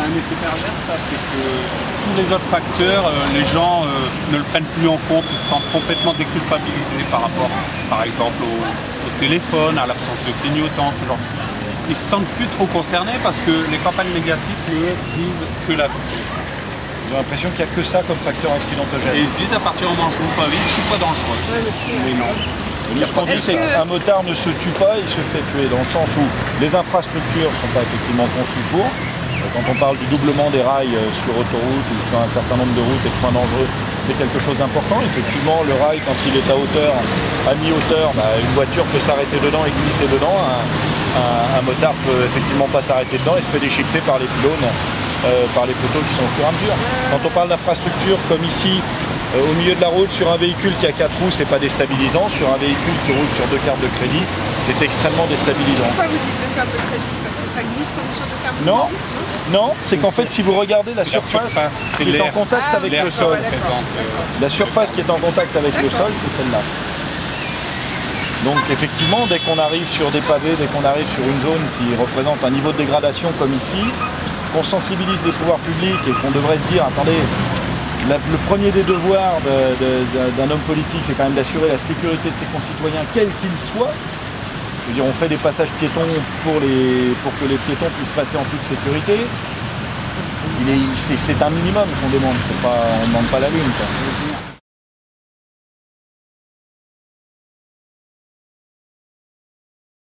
un effet pervers, ça, c'est que tous les autres facteurs, les gens ne le prennent plus en compte, ils se sentent complètement déculpabilisés par rapport, par exemple, au téléphone, à l'absence de clignotants, ce genre. Ils se sentent plus trop concernés parce que les campagnes négatives ne visent que la vitesse. Ils ont l'impression qu'il n'y a que ça comme facteur accidentogène. Et ils se disent à partir du moment où je roule pas vite, je suis pas dangereux. Mais non. Ce qu'on dit, c'est qu'un motard ne se tue pas, il se fait tuer, dans le sens où les infrastructures ne sont pas effectivement conçues pour. Quand on parle du doublement des rails sur autoroute ou sur un certain nombre de routes et de points dangereux, c'est quelque chose d'important. Effectivement, le rail, quand il est à hauteur, à mi-hauteur, une voiture peut s'arrêter dedans et glisser dedans. Un motard peut effectivement pas s'arrêter dedans et se fait déchiqueter par les pylônes, par les poteaux qui sont au fur et à mesure. Quand on parle d'infrastructure comme ici, au milieu de la route, sur un véhicule qui a 4 roues, c'est pas déstabilisant. Sur un véhicule qui roule sur 2 cartes de crédit, c'est extrêmement déstabilisant. Pourquoi vous dites 2 cartes de crédit? Parce que ça glisse comme sur 2 cartes de crédit? Non, non, c'est qu'en fait, si vous regardez la surface qui est en contact avec le sol, la surface qui est en contact avec le sol, c'est celle-là. Donc effectivement, dès qu'on arrive sur des pavés, dès qu'on arrive sur une zone qui représente un niveau de dégradation comme ici, qu'on sensibilise les pouvoirs publics et qu'on devrait se dire, attendez, le premier des devoirs d'un homme politique, c'est quand même d'assurer la sécurité de ses concitoyens, quels qu'ils soient. Je veux dire, on fait des passages piétons pour que les piétons puissent passer en toute sécurité. C'est un minimum qu'on demande, on ne demande pas la lune, quoi.